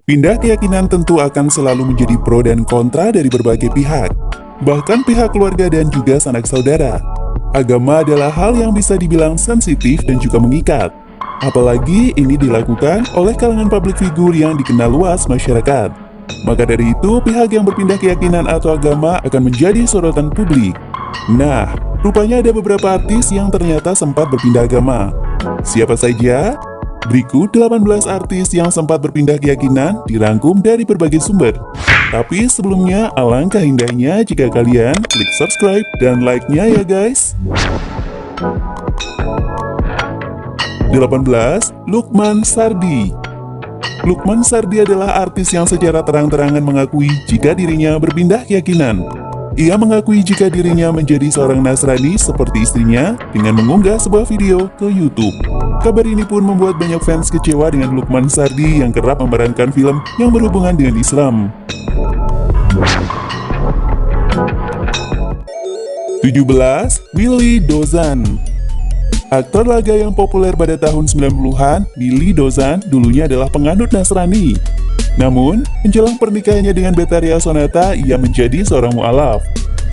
Pindah keyakinan tentu akan selalu menjadi pro dan kontra dari berbagai pihak, bahkan pihak keluarga dan juga sanak saudara. Agama adalah hal yang bisa dibilang sensitif dan juga mengikat. Apalagi ini dilakukan oleh kalangan publik figur yang dikenal luas masyarakat. Maka dari itu, pihak yang berpindah keyakinan atau agama akan menjadi sorotan publik. Nah, rupanya ada beberapa artis yang ternyata sempat berpindah agama. Siapa saja? Berikut 18 artis yang sempat berpindah keyakinan dirangkum dari berbagai sumber. Tapi sebelumnya, alangkah indahnya jika kalian klik subscribe dan like-nya ya guys. 18. Lukman Sardi. Lukman Sardi adalah artis yang secara terang-terangan mengakui jika dirinya berpindah keyakinan. Ia mengakui jika dirinya menjadi seorang Nasrani seperti istrinya dengan mengunggah sebuah video ke YouTube. Kabar ini pun membuat banyak fans kecewa dengan Lukman Sardi yang kerap memerankan film yang berhubungan dengan Islam. 17. Willy Dozan. Aktor laga yang populer pada tahun 90-an, Willy Dozan dulunya adalah penganut Nasrani. Namun, menjelang pernikahannya dengan Betharia Sonata, ia menjadi seorang mu'alaf.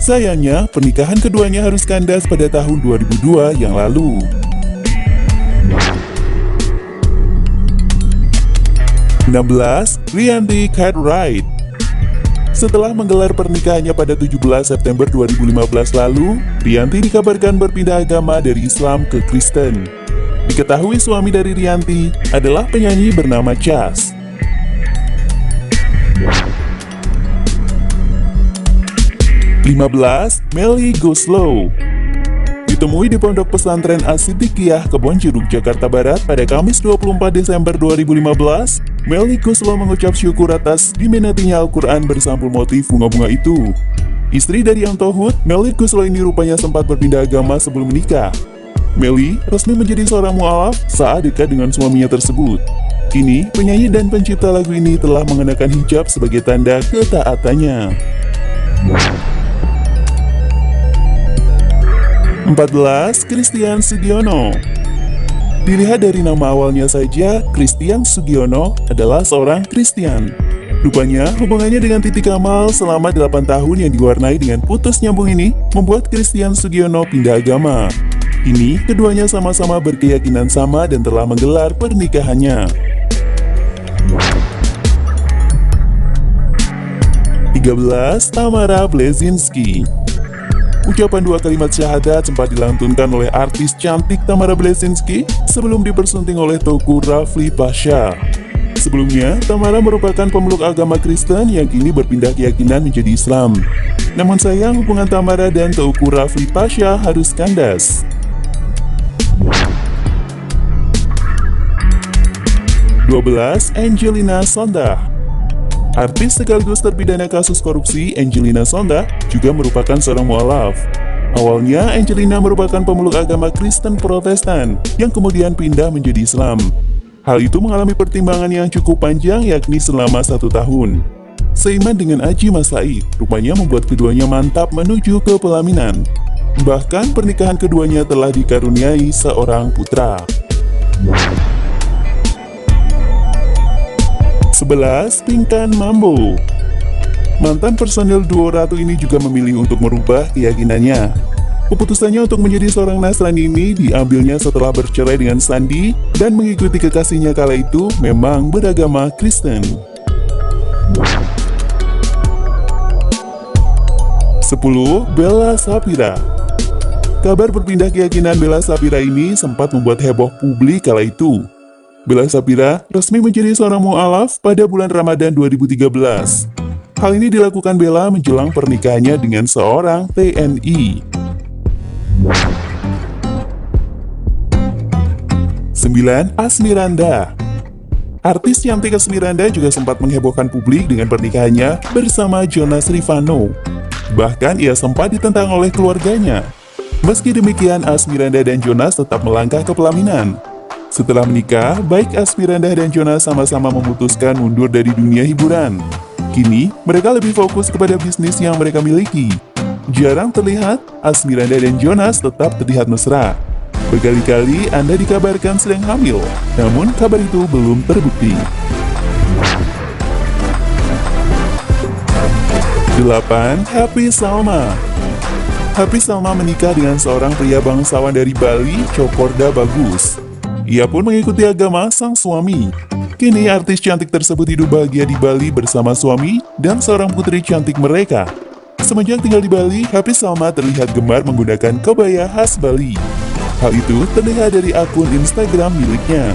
Sayangnya, pernikahan keduanya harus kandas pada tahun 2002 yang lalu. 16. Rianti Cartwright. Setelah menggelar pernikahannya pada 17 September 2015 lalu, Rianti dikabarkan berpindah agama dari Islam ke Kristen. Diketahui suami dari Rianti adalah penyanyi bernama Chas. 15. Melly Goeslaw. Ditemui di Pondok Pesantren As-Siddiqiyah Kebon Jeruk, Jakarta Barat pada Kamis 24 Desember 2015, Melly Goeslaw mengucap syukur atas diminatinya Al-Quran bersampul motif bunga-bunga itu. Istri dari Yang Tohut, Melly Goeslaw ini rupanya sempat berpindah agama sebelum menikah. Melly resmi menjadi seorang mu'alaf saat dekat dengan suaminya tersebut. Kini, penyanyi dan pencipta lagu ini telah mengenakan hijab sebagai tanda ketaatannya. 14. Christian Sugiono. Dilihat dari nama awalnya saja, Christian Sugiono adalah seorang Kristen. Rupanya, hubungannya dengan Titi Kamal selama 8 tahun yang diwarnai dengan putus nyambung ini membuat Christian Sugiono pindah agama. Kini, keduanya sama-sama berkeyakinan sama dan telah menggelar pernikahannya. 13. Tamara Blezinski. Ucapan dua kalimat syahadat sempat dilantunkan oleh artis cantik Tamara Blezinski sebelum dipersunting oleh Teuku Rafli Pasha. Sebelumnya, Tamara merupakan pemeluk agama Kristen yang kini berpindah keyakinan menjadi Islam. Namun sayang, hubungan Tamara dan Teuku Rafli Pasha harus kandas. 12. Angelina Sondah. Artis sekaligus terpidana kasus korupsi Angelina Sondah juga merupakan seorang mu'alaf. Awalnya, Angelina merupakan pemeluk agama Kristen Protestan yang kemudian pindah menjadi Islam. Hal itu mengalami pertimbangan yang cukup panjang, yakni selama 1 tahun. Seiman dengan Aji Mas Said, rupanya membuat keduanya mantap menuju ke pelaminan. Bahkan pernikahan keduanya telah dikaruniai seorang putra. 11. Pinkan Mambo. Mantan personil duo Ratu ini juga memilih untuk merubah keyakinannya. Keputusannya untuk menjadi seorang Nasrani ini diambilnya setelah bercerai dengan Sandi dan mengikuti kekasihnya kala itu memang beragama Kristen. 10. Bella Shafira. Kabar berpindah keyakinan Bella Shafira ini sempat membuat heboh publik kala itu. Bella Shafira resmi menjadi seorang mu'alaf pada bulan Ramadan 2013. Hal ini dilakukan Bella menjelang pernikahannya dengan seorang TNI. 9. Asmiranda. Artis cantik Asmiranda juga sempat menghebohkan publik dengan pernikahannya bersama Jonas Rivano. Bahkan ia sempat ditentang oleh keluarganya. Meski demikian, Asmiranda dan Jonas tetap melangkah ke pelaminan. Setelah menikah, baik Asmiranda dan Jonas sama-sama memutuskan mundur dari dunia hiburan. Kini, mereka lebih fokus kepada bisnis yang mereka miliki. Jarang terlihat, Asmiranda dan Jonas tetap terlihat mesra. Berkali-kali Anda dikabarkan sedang hamil, namun kabar itu belum terbukti. 8. Happy Salma. Happy Salma menikah dengan seorang pria bangsawan dari Bali, Cokorda Bagus. Ia pun mengikuti agama sang suami. Kini artis cantik tersebut hidup bahagia di Bali bersama suami dan seorang putri cantik mereka. Semenjak tinggal di Bali, Happy Salma terlihat gemar menggunakan kebaya khas Bali. Hal itu terlihat dari akun Instagram miliknya.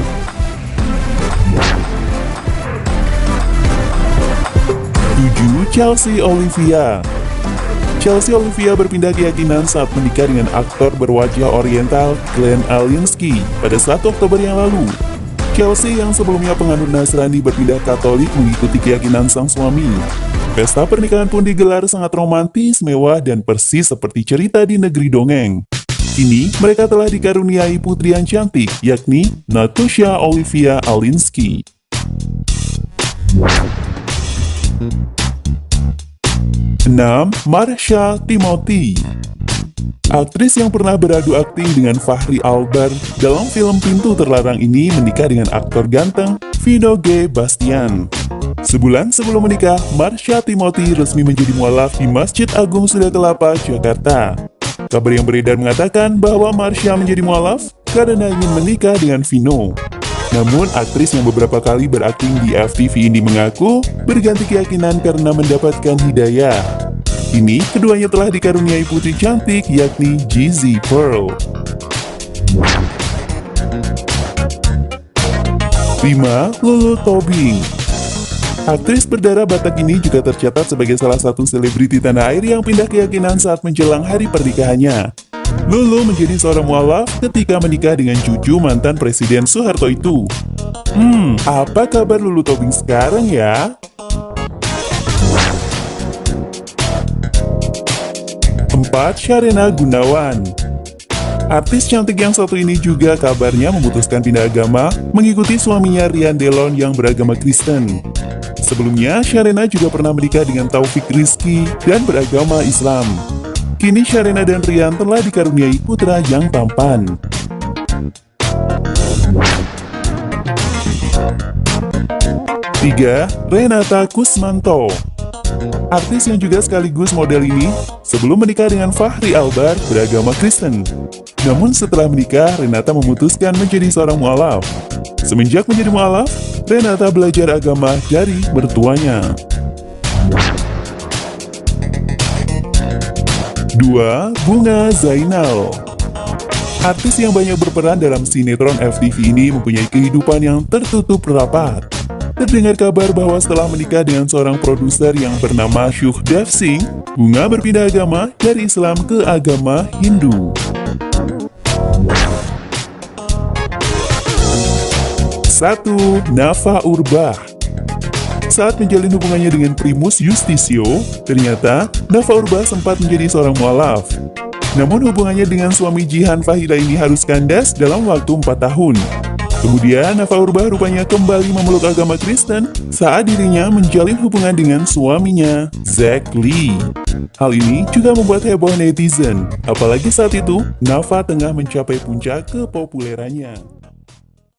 7. Chelsea Olivia. Chelsea Olivia berpindah keyakinan saat menikah dengan aktor berwajah oriental Glenn Alinsky pada 1 Oktober yang lalu. Chelsea yang sebelumnya penganut Nasrani berpindah Katolik mengikuti keyakinan sang suami. Pesta pernikahan pun digelar sangat romantis, mewah, dan persis seperti cerita di negeri dongeng. Kini mereka telah dikaruniai putri yang cantik, yakni Natasha Olivia Alinsky. 6. Marsha Timothy. Aktris yang pernah beradu akting dengan Fachri Albar dalam film Pintu Terlarang ini menikah dengan aktor ganteng Vino G. Bastian. Sebulan sebelum menikah, Marsha Timothy resmi menjadi mualaf di Masjid Agung Sunda Kelapa, Jakarta. Kabar yang beredar mengatakan bahwa Marsha menjadi mualaf karena ingin menikah dengan Vino. Namun, aktris yang beberapa kali berakting di FTV ini mengaku berganti keyakinan karena mendapatkan hidayah. Kini, keduanya telah dikaruniai putri cantik yakni Jizzy Pearl. 5. Lulu Tobing. Aktris berdarah Batak ini juga tercatat sebagai salah satu selebriti tanah air yang pindah keyakinan saat menjelang hari pernikahannya. Lulu menjadi seorang mualaf ketika menikah dengan cucu mantan Presiden Soeharto itu. Apa kabar Lulu Tobing sekarang ya? 4. Sharena Gunawan. Artis cantik yang satu ini juga kabarnya memutuskan pindah agama mengikuti suaminya Rian Delon yang beragama Kristen. Sebelumnya, Sharena juga pernah menikah dengan Taufik Rizky dan beragama Islam. Kini Sharena dan Rian telah dikaruniai putra yang tampan. 3. Renata Kusmanto. Artis yang juga sekaligus model ini sebelum menikah dengan Fachri Albar beragama Kristen. Namun setelah menikah, Renata memutuskan menjadi seorang mualaf. Semenjak menjadi mualaf, Renata belajar agama dari mertuanya. 2. Bunga Zainal. Artis yang banyak berperan dalam sinetron FTV ini mempunyai kehidupan yang tertutup rapat. Terdengar kabar bahwa setelah menikah dengan seorang produser yang bernama Syuhdev Singh, Bunga berpindah agama dari Islam ke agama Hindu. 1. Nafa Urbach. Saat menjalin hubungannya dengan Primus Yustisio, ternyata Nafa Urbach sempat menjadi seorang mualaf. Namun hubungannya dengan suami Jihan Fahila ini harus kandas dalam waktu 4 tahun. Kemudian Nafa Urbach rupanya kembali memeluk agama Kristen saat dirinya menjalin hubungan dengan suaminya, Zack Lee. Hal ini juga membuat heboh netizen, apalagi saat itu Nafa tengah mencapai puncak kepopulerannya.